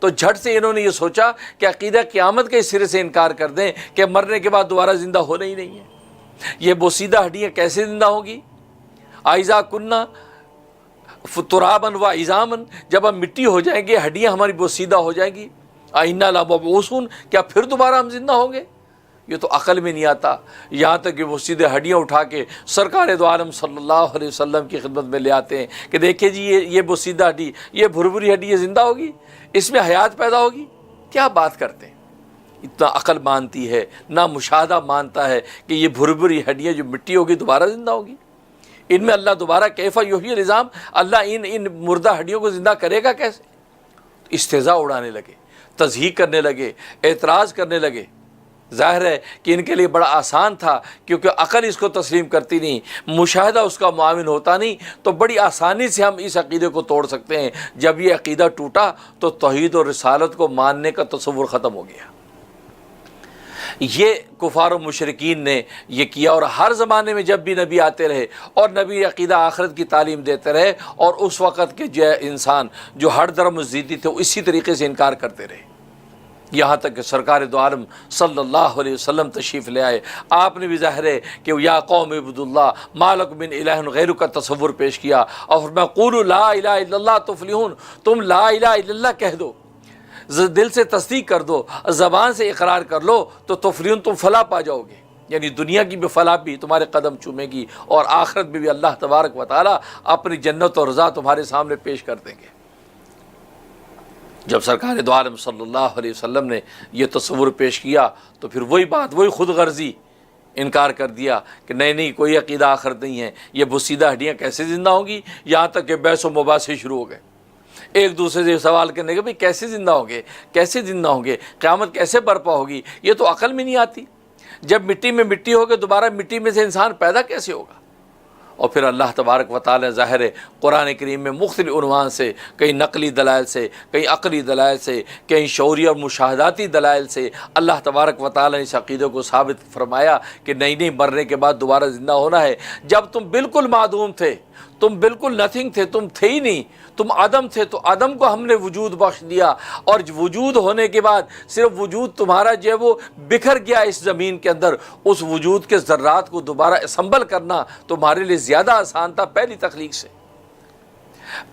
تو جھٹ سے انہوں نے یہ سوچا کہ عقیدہ قیامت کے سرے سے انکار کر دیں کہ مرنے کے بعد دوبارہ زندہ ہونا ہی نہیں ہے۔ یہ بوسیدہ ہڈیاں کیسے زندہ ہوں گی؟ اذا کننا ترابا و عظاما، جب ہم مٹی ہو جائیں گے، ہڈیاں ہماری بوسیدہ ہو جائیں گی، انا لمبعوثون، کیا پھر دوبارہ ہم زندہ ہوں گے؟ یہ تو عقل میں نہیں آتا۔ یہاں تک کہ وہ سیدھے ہڈیاں اٹھا کے سرکار دو عالم صلی اللہ علیہ وسلم کی خدمت میں لے آتے ہیں کہ دیکھیں جی یہ بوسیدہ ہڈی، یہ بھربھری ہڈی، یہ زندہ ہوگی، اس میں حیات پیدا ہوگی۔ کیا بات کرتے ہیں؟ اتنا عقل مانتی ہے نہ مشاہدہ مانتا ہے کہ یہ بھربھری ہڈیاں جو مٹی ہوگی دوبارہ زندہ ہوگی، ان میں اللہ دوبارہ کیف یحیی العظام، اللہ ان مردہ ہڈیوں کو زندہ کرے گا کیسے؟ استہزاء اڑانے لگے، تضحیک کرنے لگے، اعتراض کرنے لگے۔ ظاہر ہے کہ ان کے لیے بڑا آسان تھا، کیونکہ عقل اس کو تسلیم کرتی نہیں، مشاہدہ اس کا معاون ہوتا نہیں، تو بڑی آسانی سے ہم اس عقیدے کو توڑ سکتے ہیں۔ جب یہ عقیدہ ٹوٹا تو توحید اور رسالت کو ماننے کا تصور ختم ہو گیا۔ یہ کفار و مشرکین نے یہ کیا، اور ہر زمانے میں جب بھی نبی آتے رہے اور نبی عقیدہ آخرت کی تعلیم دیتے رہے، اور اس وقت کے جو انسان جو ہر درم و زیدی تھے وہ اسی طریقے سے انکار کرتے رہے، یہاں تک کہ سرکار دو عالم صلی اللہ علیہ وسلم تشریف لے آئے۔ آپ نے بھی ظاہر ہے کہ یا قوم اعبدوا اللہ ما لکم من الہ غیرہ کا تصور پیش کیا، اور فرمایا قولوا لا الہ الا اللہ تفلحون، تم لا الہ الا اللہ کہہ دو، دل سے تصدیق کر دو، زبان سے اقرار کر لو تو تفلحون، تم فلاح پا جاؤ گے، یعنی دنیا کی بھی فلاح بھی تمہارے قدم چومے گی، اور آخرت میں بھی اللہ تبارک و تعالی اپنی جنت اور رضا تمہارے سامنے پیش کر دیں گے۔ جب سرکار دو عالم صلی اللہ علیہ وسلم نے یہ تصور پیش کیا تو پھر وہی بات، وہی خود غرضی، انکار کر دیا کہ نہیں کوئی عقیدہ آخرت نہیں ہے، یہ بوسیدہ ہڈیاں کیسے زندہ ہوں گی، یہاں تک کہ بحث و مباحثے شروع ہو گئے، ایک دوسرے سے سوال کرنے کے بھئی کیسے زندہ ہوں گے، کیسے زندہ ہوں گے، قیامت کیسے برپا ہوگی، یہ تو عقل میں نہیں آتی، جب مٹی میں مٹی ہوگے دوبارہ مٹی میں سے انسان پیدا کیسے ہوگا؟ اور پھر اللہ تبارک و تعالی ظاہر ہے قرآن کریم میں مختلف عنوان سے، کئی نقلی دلائل سے، کئی عقلی دلائل سے، کئی شعوری اور مشاہداتی دلائل سے اللہ تبارک و تعالی نے اس عقیدے کو ثابت فرمایا کہ نہیں مرنے کے بعد دوبارہ زندہ ہونا ہے۔ جب تم بالکل معدوم تھے، تم بالکل نتھنگ تھے، تم تھے ہی نہیں، تم عدم تھے، تو عدم کو ہم نے وجود بخش دیا، اور وجود ہونے کے بعد صرف وجود تمہارا جو ہے وہ بکھر گیا اس زمین کے اندر، اس وجود کے ذرات کو دوبارہ اسمبل کرنا تمہارے لیے زیادہ آسان تھا پہلی تخلیق سے۔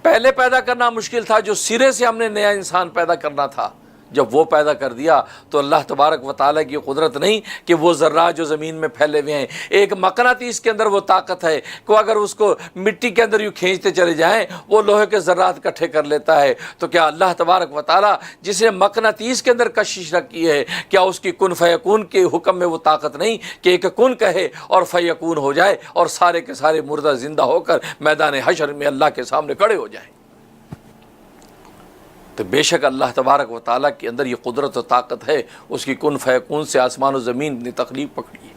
پہلے پیدا کرنا مشکل تھا، جو سرے سے ہم نے نیا انسان پیدا کرنا تھا، جب وہ پیدا کر دیا تو اللہ تبارک و تعالیٰ کی قدرت نہیں کہ وہ ذرات جو زمین میں پھیلے ہوئے ہیں، ایک مقناطیس کے اندر وہ طاقت ہے کہ اگر اس کو مٹی کے اندر یوں کھینچتے چلے جائیں وہ لوہے کے ذرات اکٹھے کر لیتا ہے۔ تو کیا اللہ تبارک و تعالیٰ جس نے مقناطیس کے اندر کشش رکھی ہے، کیا اس کی کن فیکون کے حکم میں وہ طاقت نہیں کہ ایک کن کہے اور فیکون ہو جائے، اور سارے کے سارے مردہ زندہ ہو کر میدان حشر میں اللہ کے سامنے کھڑے ہو جائیں؟ تو بے شک اللہ تبارک و تعالیٰ کے اندر یہ قدرت و طاقت ہے، اس کی کن فیکون سے آسمان و زمین نے تخلیق پکڑی ہے۔